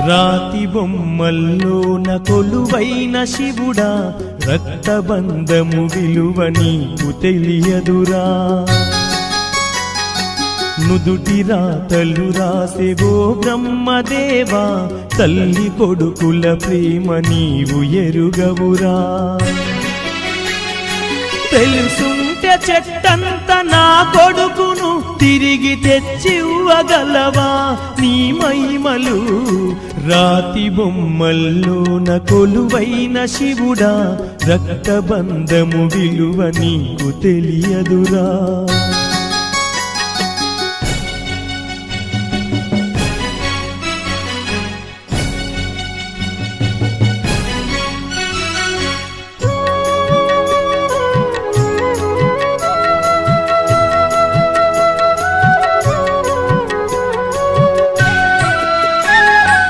రాతి బొమ్మల్లోన కొలువైన శివుడా రక్తబంధము విలువ నీకు తెలియదురా నుదుటి రాతలు రాసేవో బ్రహ్మదేవా తల్లి కొడుకుల ప్రేమ నీవు ఎరుగవురా తెలుసుంటే చెట్టంత నా కొడుకును తిరిగి తెచ్చివ్వగలవా నీ మహిమలు రాతి బొమ్మల్లోన కొలువైన శివుడా రక్తబంధము విలువ నీకు తెలియదురా